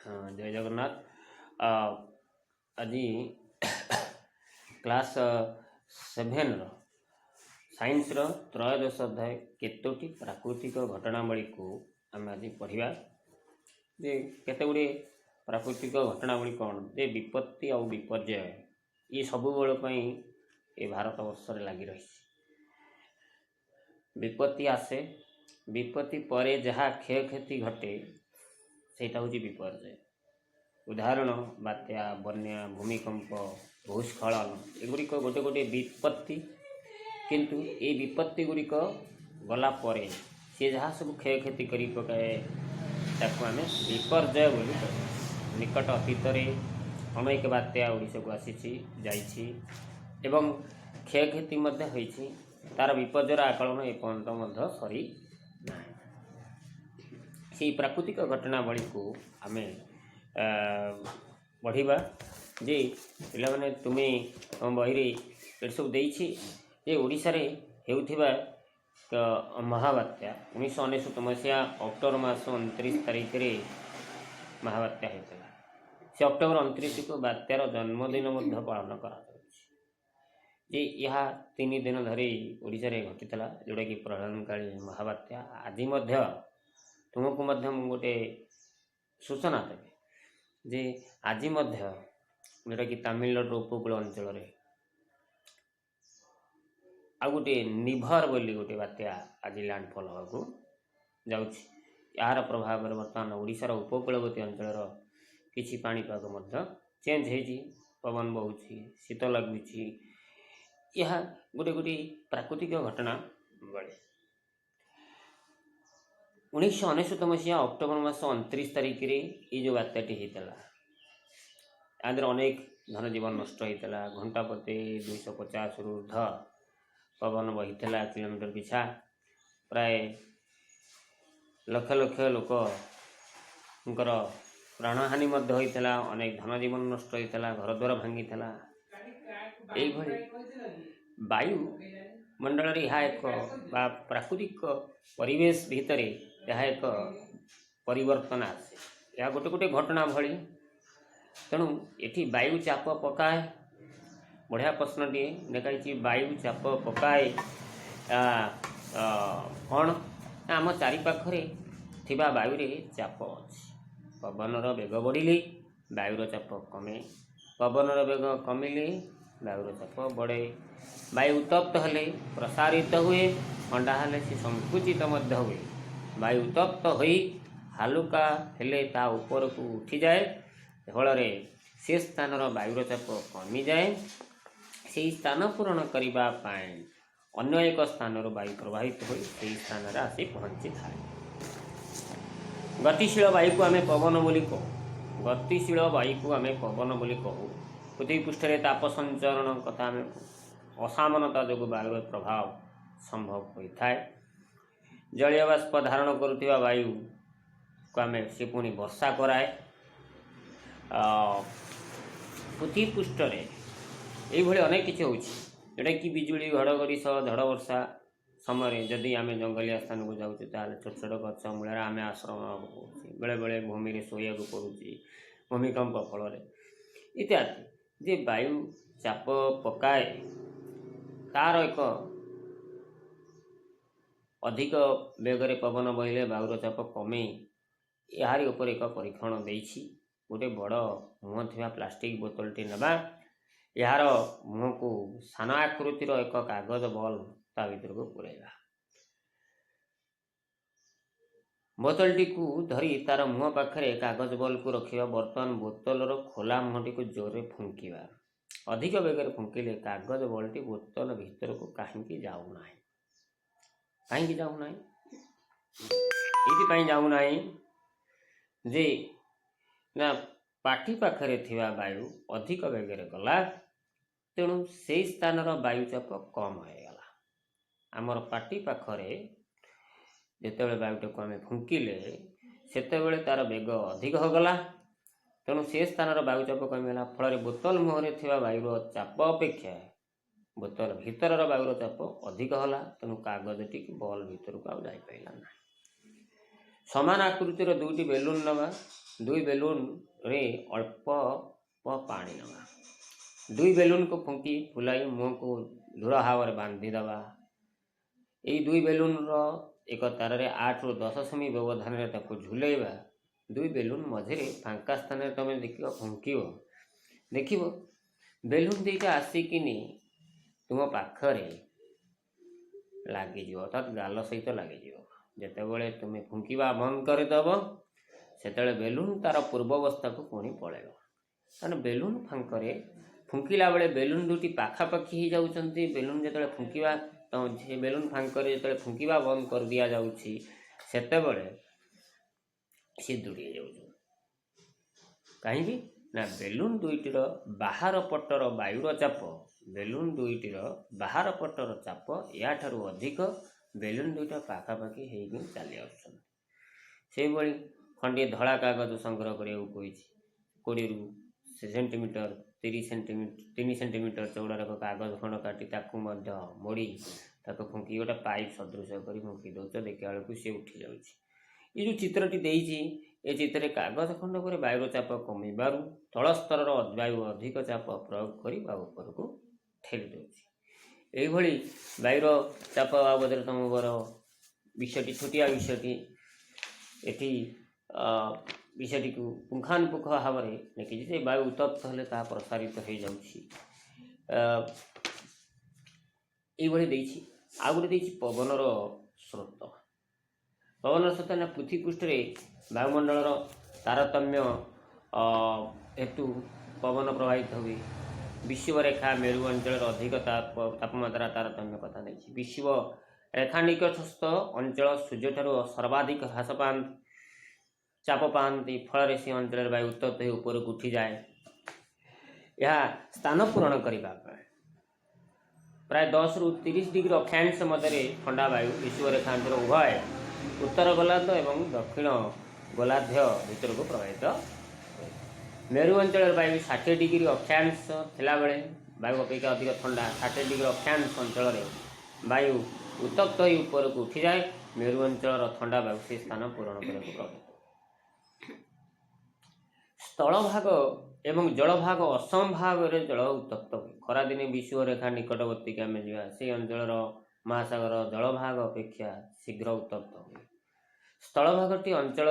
जय जगन्नाथ। आज class 7 science त्रयोदश अध्याय केतोटी प्राकृतिक घटनावली को आम आज पढ़ा। जे केते गुड़े प्राकृतिक घटनावली कौन जे विपत्ति और विपर्य ये सब बेल ये भारत वर्ष लगी रही। विपत्ति आसे, विपत्ति परे जहाँ क्षयक्षति घटे सेटा हूँ विपर्य। उदाहरण बात्या, बन्या, भूमिकंप, भूस्खलन एगुड़िक गोटे गोटे विपत्ति। किंतु ये विपत्ति गुड़िक गला परे सी जहाँ सब क्षयक्षति कर पकाए ताको आम विपर्य बोली कह। निकट अतीत अनेक बात्या ओडिशा को आसी जाइछि एवं क्षयक्षति होइछि। तार विपर्यर आकलन एपर्यंत सरी ना। से प्राकृतिक घटनावली को आम पढ़ा। जे पे तुम्हें बही सब दे ओडिशा रे हेउथिबा महाबात्या 1999 मसीहा अक्टोबर मास 29 तारीख रे महाबात्या होता। से अक्टोबर 29 को बात्यार जन्मदिन पालन करा जे यह 3 दिन धरी ओडिशा रे घटीला, जोटा कि प्रलयनकाली महाबात्या। आज तुमको गोटे सूचना देवे जे आज जोटा कि तमिलनाडु उपकूल अंचल आ गोटे निभर बोली गोटे बात्या आज लैंडफॉल होगा जाउछि। यार प्रभाव बर्तमान ओडिशार उपकूलवर्ती अंचल किछि पाणीपाग चेंज होइछि। पवन बहुछि, शीत लगुछि। यह गोटे गोटे प्राकृतिक घटना बड़े। 1999 मसीहा अक्टोबर मास 29 तारीख रे ये जो बात्याटी होता आदर अनेक धन जीवन नष्ट होता। घंटा प्रति 250 रु ऊर्ध पवन बही किलोमीटर पिछा। प्राय लक्ष लक्ष लोक प्राणहानि होता। अनेक धन जीवन नष्ट होता, घर द्वार भांगी। वायु मंडल यह एक प्राकृतिक परिवेश भितर यह एक परिवर्तन आसे। यह गोटे गोटे घटना भली। तेणु ये वायु चाप पकाए। बढ़िया प्रश्न टे देखाई। वायु चाप पकाए कौन आम चारिपाखे थिबा वायु रे चाप अच्छी। पवनर बेग बढ़िले वायुर चाप कमे, पवनर बेग कमिले वायुर चाप बढ़े। वायु उत्तप्त हेले प्रसारित हुए, ठंडा हेले से संकुचित हुए। वायु उत्तप्त हो हालुका हेले ता ऊपर को उठी जाए, फल से स्थान वायुर चाप कमी जाए। से स्थान पूरण करने अन्य एक स्थान वायु प्रवाहित हो स्थान आसी पहुँची था। गतिशील वायु को आम पवन बोली कहू। गतिशील वायु को आम पवन बोली कहू। पृथ्वी पृष्ठ ताप संचरण कथा आम असामनता जो वायुर प्रभाव संभव होता है। जलीय बाष्प धारण करुवा वायु को आम से पुणी वर्षा कराए। पृथ्वी पृष्ठ ये अनेक किसी होटा कि बिजुली घड़घड़ी सह झड़ वर्षा समय जदि आम जंगलिया स्थान को जाऊँ छोट छोट गच मूल आम आश्रम बेले बेले भूमि में शोया पड़ुची भूमिकंप फल इत्यादि। जे वायु चाप पकाए तार एक अधिक बेगरे पवन बहिले वायुर चाप कमे यारी उपर एक परीक्षण देछि। गोटे बड़ मुह थी प्लास्टिक बोतल टी नवा, यार मुह को सान आकृतिर एक कागज बॉल ता भीतर को पुरैबा। बोतल टी को धरी तार मुह पाखरे कागज बॉल को रखिबा। बर्तमान बोतल खोला मुहटी को जोरे फुंकिबा। अधिक बेगर फुंकिले कागज बॉल टी बोतल भीतर को कहीं जाऊना, कहीं जाऊना ये जाऊना जे ना पाठी पाखरे थिबा वायु अधिक बेगर गला। तेणु से स्थान वायु चाप कम होगला। आमर पाटी पाखरे जिते वायुटा को आम फुंकिले सेतेबेले तार बेग अधिक होगला। तेणु से स्थान वायु चाप कमीगला। फल बोतल मुहर थिबा वायुर चाप अपेक्षा बोतल भीतर वायुर चाप अधिक होला। तेणु कागज टी बॉल भीतर को जापारा ना। समान आकृतिर दुईटी बेलून नवा दुई बेलून रे अल्प पानी नवा दुई बेलून को फुंकी फुलाई मुँह को दृढ़ भाव बांधी दवा यही दुई बेलून एक तार 8 ରୁ 10 सेमी व्यवधान झुलेवा दुई बेलून मझे फांका स्थान तुम देख फुंक देख बेलून दुईटा आसिकिनी तुम पाखरे लगे अर्थात गाल सहित लगे जितेबाला तुम्हें फुंकवा बंद करदेव से बेलून तार पूर्वावस्था को पुणी पलैब कारण बेलून फांकरे फुंकिला बेले बेलून दुटी पाखापाखि हो जाती बेलून जो फुंकवा बेलून फांकरे जो फुंकवा बंद कर दि जाऊँगी सेतेबले सी दूरी जाऊँ कहीं ना बेलून दुईटर बाहर पटर वायुर चाप बेलून दुईटर बाहर पटर चाप या ठारू अधिक बेलून दुईटा पाखापाखि हो चली आसई खंडे धड़ा कागज संग्रह करने 20 ରୁ सेंटीमीटर 3 सेंटीमीटर चौड़ार एक कागज खंड काटी मोड़ी फुंकी गोटे पाइप सदृश कर फुंकी दौच देखा बेलू सी उठी जाऊँ ये जो चित्रटी देती ए चित्र कागज खंड पर वायुर चाप कमिबार तल स्तर वायु अधिक चाप प्रयोग कर ऊपर को ठेली दूसरी यही वायुर चाप बाबद तुम मोर विषयटी छुटिया विषयटी एटी विषयटी को पुंखानुपुख भाव में लिखी जे वायु उत्तप्त हेले ता प्रसारित हो जाउछि आ गोटे पवनर स्रोत पृथ्वी पृष्ठ वायुमंडल तारतम्य हेतु पवन प्रभावित हुए विषुवरेखा मेरु अंचल अधिक तापमात्रा तारतम्य कथा नहीं विषुव रेखा निकटस्थ अंचल सूर्य ठारू सर्वाधिक ह्रास पाती चाप पाती फल से अंचल वायु उत्तप्त हो ऊपर को उठी जाए यह स्थान पूरण करने प्राय 10 ରୁ 30 डिग्री अक्षांश मध्य ठंडा वायु विषुवरेखा अंचल उभय उत्तर गोलार्ध एवं दक्षिण गोलार्ध भीतर को प्रभावित मेरु अंचल वायु 60 डिग्री अक्षांश थिला बेले वायु अपेक्षा अधिक ठंडा 60 डिग्री अक्षांश अंचल वायु उत्तप्त हो ऊपर को उठी जाए मेरु अंचल ठंडा वायु से स्थान पूरण करने प्रभावित स्थल भाग एवं जल भाग असम भाग में जल उत्तप्त हुए खरादिने विषुवरेखा निकटवर्ती आम जा से अंचल महासागर जल भाग अपेक्षा शीघ्र उत्तप्त हुए स्थल भागटी अंचल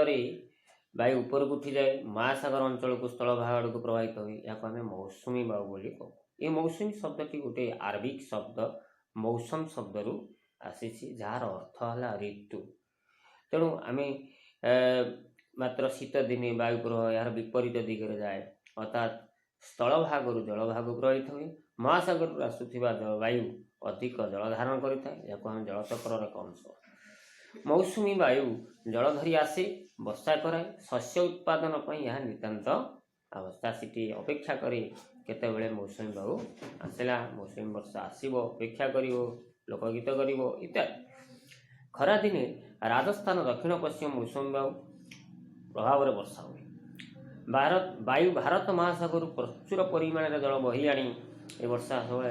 वायु ऊपर को उठी जाए महासागर अंचल को स्थल भाग आड़ को प्रभावित हुए या आम मौसुमी वायु बोली कहू ये मौसुमी शब्दटी गोटे आरबिक शब्द मौसम शब्द रु आसी जार अर्थ है ऋतु तेणु आम मात्र शीत दिने वायु प्रवाह यार विपरीत दिगरे जाए अर्थात स्थल भाग जल भाग प्रभावित हुए महासागर आसुवा वायु अधिक जल धारण करता है जलचक्र एक अंश मौसुमी वायु जल धरी आसे वर्षा कराए शस्य उत्पादन यह नितांत अवस्था सीटी अपेक्षा करे केतबेले मौसुमी वायु आसला मौसुमी वर्षा आसब अपेक्षा कर लोकगीत कर इत्यादि खरा दिने राजस्थान दक्षिण पश्चिम मौसुमी वायु प्रभाव में वर्षा हुए वायु भारत महासागर प्रचुर परिमाण जल बही आनी ए वर्षा सब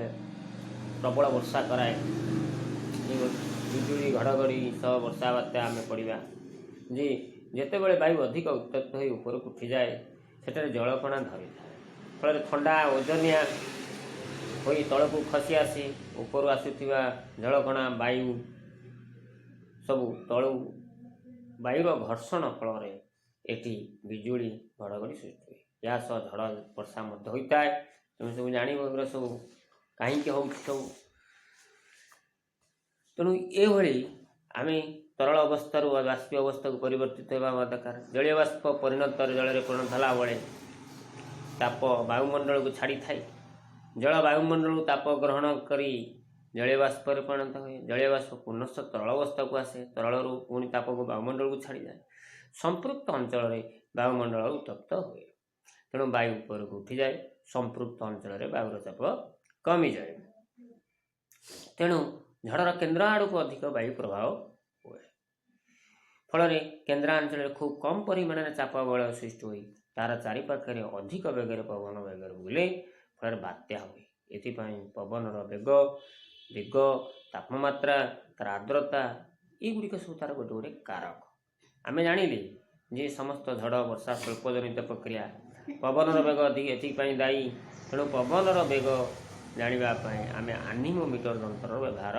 प्रबल वर्षा कराए बिजुली घड़घड़ी सह वर्षा बात्या आम पड़ा जी जिते बड़े वायु अधिक उत्तप्त हो ऊपर को उठी जाए सेठारे जलकणा धरी था फल ठंडा ओजनिया हो तल को खसी आसी ऊपर आसुवा जलकणा वायु सबू तलू वायुर घर्षण फल एटी बिजुली घड़घड़ी सृष्टि हुए या सह झड़ वर्षा होता है तुम सब जान सब कहीं सब तेणु ये आम तरल अवस्था बाष्पीय अवस्था को परिवर्तित होगा दरकार जलीय बाष्प परिणत जल परिणत होला बेले ताप वायुमंडल को छाड़ी थाए जल वायुमंडल ताप ग्रहण करी जलीय बाष्प परिणत हुए जलीय बाष्प पुनः तरल अवस्था को आसे तरल पुणी ताप को वायुमंडल को छाड़ी जाए संपृक्त अंचल वायुमंडल उत्तप्त हुए तेणु वायु ऊपर को उठी जाए संपृक्त अंचल वायुर चाप कमी जाए तेणु झड़र केन्द्र आड़ को अधिक वायु प्रभाव हुए फल केन्द्रांचल खूब कम परिमाण चाप बल सृष्टि हुई तार चारिपाखे अधिक बेगर पवन बेगर बुले फल बात्या हुए एथिपाई पवनर बेग दिग तापमात्रा तार आर्द्रता युड़िक सब तार गोटे गोटे कारक आमे जानिले जे समस्त झड़ वर्षा स्वल्पजनित प्रक्रिया पवनर बेग एथिपाई दायी। तेणु पवनर बेग जानापी आम एनीमोमीटर यंत्र व्यवहार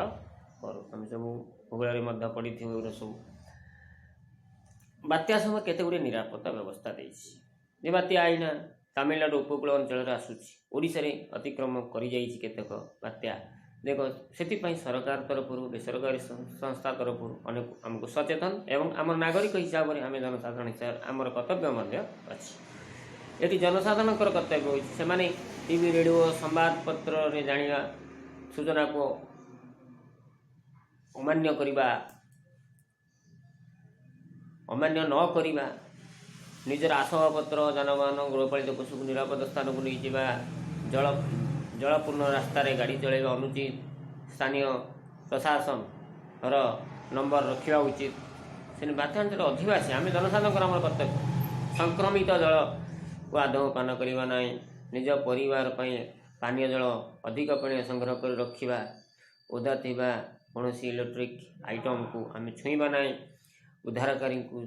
करूँ। आम सब भूगोल पढ़ी सब बात्या समय केते गुड़े निरापत्ता व्यवस्था देछि। बात्या आईना तमिलनाडु उपकूल अंचल आसूची ओडिशा रे अतिक्रम करि जाइछि केतेक बात्या। देख से सरकार तरफ बेसरकारी संस्था तरफ अनेक आमको सचेतन एवं आम नागरिक हिसाब से आम जनसाधारण हिसाब आमर कर्तव्य अच्छी। ये जनसाधारण कर्तव्य से टीवी रेडियो संवाद पत्र रे जानिया सूचना को अमान्य करिबा अमान्य न करिबा निजर आसवाबपत्र जानवाहन गृहपालित पशु को निरापद स्थान को नहीं जावा जलपूर्ण रास्ता गाड़ी चलैवा अनुचित स्थानीय प्रशासन नंबर रखा उचित से बात्यांचल अधिवासी आम जनसाधारण आम कर्तव्य। संक्रमित जल को आदौ पान करवा ना निज परिवार पानीय जल अधिक पानी संग्रह कर रखा ओदा थिबा कौन इलेक्ट्रिक आइटम को आम छुईबा ना उद्धारकारी को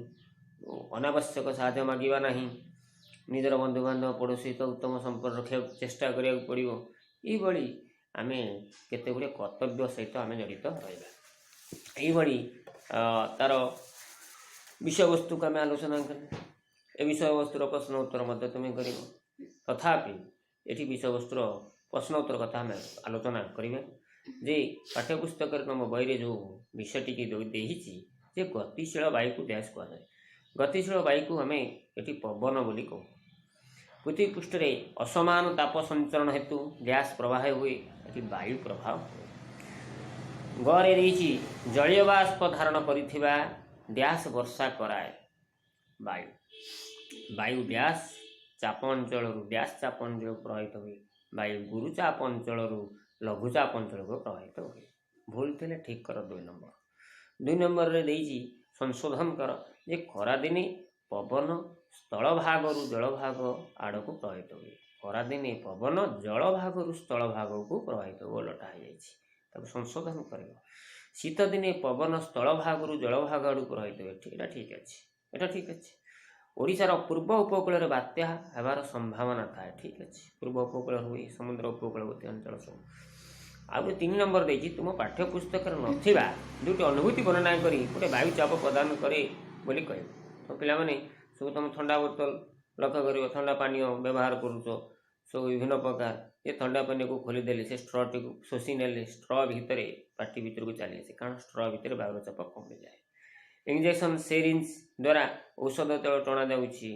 अनावश्यक साहाय्य मागिबा ना निजर बंधुबांधव पड़ोशी तो उत्तम संपर्क रखा चेष्टा करा पड़ो। ये आम केते गुड़े कर्तव्य सहित आम जड़ित रही तार विषय वस्तु को आम आलोचना करें। ए विषय वस्तुर प्रश्न उत्तर तुम्हें कर तथापि ये विषय वस्तुर प्रश्न उत्तर कथा आम आलोचना करें जे पाठ्यपुस्तक तुम बही जो विषयटी देही जे गतिशील वायु को डैश कहुए। गतिशील वायु को आम ये पवन बोली कहू। पृथ्वी पृष्ठ में असमान ताप संचरण हेतु गैस प्रवाह हुए ये वायु प्रभाव गरे रही जलीय बाष्प धारण करिथिबा डैश वर्षा कराए वायु। वायु डैश चाप अंचल डैश चाप अंचल प्रभावित हुए। वायु गुरुचाप अंचल लघुचाप अंचल को प्रभावित हुए। भूल थे ठीक कर 2 नंबर रे देइछि संशोधन कर जे खरा दिने पवन स्थल भाग जल भाग आड़ को प्रभावित हुए। खरा दिने पवन जल भाग स्थल भाग को प्रभावित हो लटा हो संशोधन कर। शीत दिने पवन स्थल भाग जल भाग आड़ प्रभावित हुए। ठीक अच्छे एटा ठीक अच्छे। ओडिशार पूर्व उपकूल बात्या हेबार संभावना थाए। ठीक अच्छे पूर्व उपकूल हुए समुद्र उपकूलवर्ती अंचल सब। आउ 3 नंबर देखिए तुम पाठ्यपुस्तक नथिबा दुटी अनुभूति वर्णना करी गोटे वायु चाप प्रदान करे बोली कह। तो पिलामाने सब तुम ठंडा बोतल लक्ष्य कर ठंडा पानी व्यवहार करुच सब विभिन्न प्रकार ये ठंडा पानी को खोलीदेले से स्ट्रटी को शोषी ने स्ट्र भितर पार्टी भीतर को चली आसे कारण स्ट्र भितर वायु चाप कमी जाए। इंजेक्शन सेरिंज द्वारा औषध तेल टणा जाऊँगी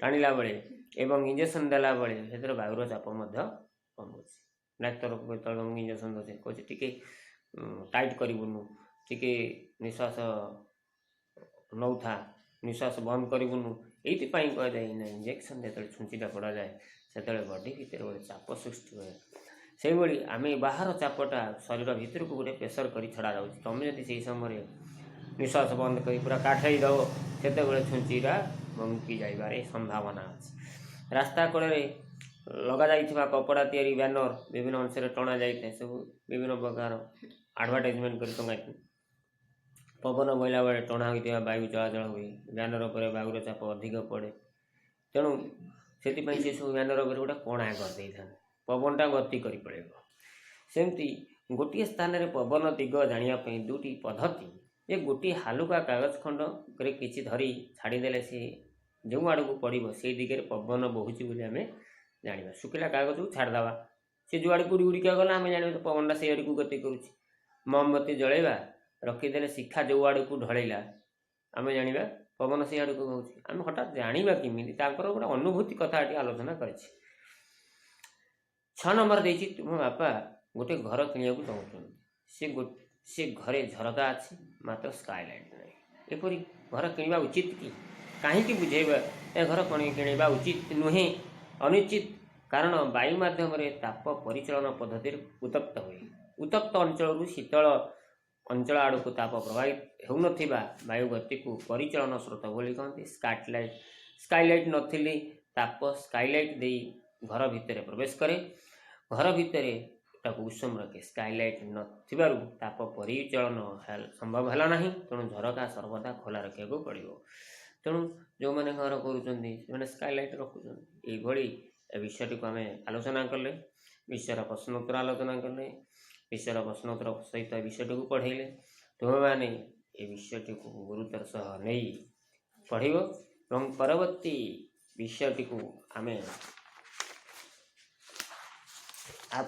टाणिला बेले एवं इंजेक्शन देला बेले से वायुर चाप कमुची। डाक्तर को इंजेक्शन दे कहे टी टाइट करूँ टी निश्वास नौ था निश्वास बंद करूँ ये कहुए ना इंजेक्शन जो छुंचीटा पड़ा जाए से बॉडी भितर गोटे चाप सृष्टि हुए। से भाई आम बाहर चापटा शरीर भितर को गोटे प्रेसर कर छड़ा जाऊँ तुम जब से समय निश्वास बंद कर पूरा काठई दब से छुंचीटा बंकी जाइबार संभावना अच्छे। रास्ता कड़े लगा जाइथिबा कपड़ा तैयारी बैनर विभिन्न अंश टणा जाए सब विभिन्न प्रकार आडभर्टाइजमेंट कर टंगा पवन बहला बेले टणा होता वायु चलाचल हुए बैनर पर वायुर चाप अधिक पड़े। तेणु से सब बैनर पर गोटे कणा करदे था पवनटा गति कर पड़ेगा। सेमती गोटे स्थान में पवन दिग जानापी 2टी पद्धति ये गोटे हालुका कागज खंड करे किछि धरी छाड़ीदेले सी जो आड़ को पड़ो से दिगरे पवन बहुची बोली आम जाना। शुखिला कागज को छाड़देवा सी जो आड़ को उड़िका गला आम जाना तो पवनटा से आड़ को गति करुच्ची। मोमबत्ती जलैवा रखीदे शिखा जो आड़ को ढलैला आम जाना पवन से आड़ को होची। आम हठात जाना किमी गोटे अनुभूति कथा आलोचना कर। 6 नंबर देखी तुम बापा गोटे घर किणा चाहूँ से घरे झरका अच्छी मात्र स्काईलाइट नहीं एपरी घर किणवा उचित कि कहीं बुझेबा ए घर किणवा उचित नुहे अनुचित कारण वायु माध्यम ताप परिचालन पद्धति उत्तप्त हुए। उत्तप्त अंचल शीतल अंचल आड़ को ताप प्रभावित होना वायु गति को परिचालन स्रोत बोली कहते। स्काईलाइट नथिले ताप स्काईलाइट दे घर भितर प्रवेश करे घर भितर ତାକୁ ଉଷମ ରଖେ। ସ୍କାଇଲାଇଟ୍ ନଥିବାରୁ ତାପ ପରିଚାଳନ ସମ୍ଭବ ହେଲା ନାହିଁ, ତେଣୁ ଝରକା ସର୍ବଦା ଖୋଲା ରଖିବାକୁ ପଡ଼ିବ। ତେଣୁ ଯେଉଁମାନେ ଘର କରୁଛନ୍ତି ସେମାନେ ସ୍କାଇଲାଇଟ୍ ରଖୁଛନ୍ତି। ଏଇଭଳି ଏ ବିଷୟଟିକୁ ଆମେ ଆଲୋଚନା କଲେ, ବିଷୟର ପ୍ରଶ୍ନୋତ୍ତର ଆଲୋଚନା କଲେ, ବିଷୟର ପ୍ରଶ୍ନୋତ୍ତର ସହିତ ଏ ବିଷୟଟିକୁ ପଢ଼େଇଲେ। ତୁମେମାନେ ଏ ବିଷୟଟିକୁ ଗୁରୁତ୍ୱର ସହ ନେଇ ପଢ଼ିବ ଏବଂ ପରବର୍ତ୍ତୀ ବିଷୟଟିକୁ ଆମେ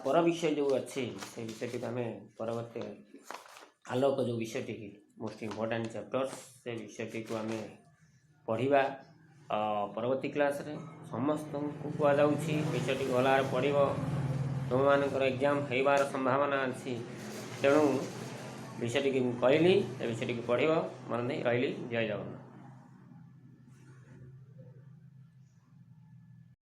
ପର ବିଷୟ ଯେଉଁ ଅଛି ସେ ବିଷୟଟିକୁ ଆମେ ପରବର୍ତ୍ତୀ ଆଲୋକ ଯେଉଁ ବିଷୟଟି ମୋଷ୍ଟ ଇମ୍ପୋର୍ଟାଣ୍ଟ ଚାପ୍ଟର୍ସ ସେ ବିଷୟଟିକୁ ଆମେ ପଢ଼ିବା ପରବର୍ତ୍ତୀ କ୍ଲାସ୍ରେ। ସମସ୍ତଙ୍କୁ କୁହାଯାଉଛି ବିଷୟଟି ଗଲାରେ ପଢ଼ିବ, ତୁମମାନଙ୍କର ଏକ୍ଜାମ୍ ହେବାର ସମ୍ଭାବନା ଅଛି। ତେଣୁ ବିଷୟଟିକୁ ମୁଁ କହିଲି, ଏ ବିଷୟଟିକୁ ପଢ଼ିବ। ମନେ ଦେଇ ରହିଲି। ଜୟ ଜଗନ୍ନାଥ।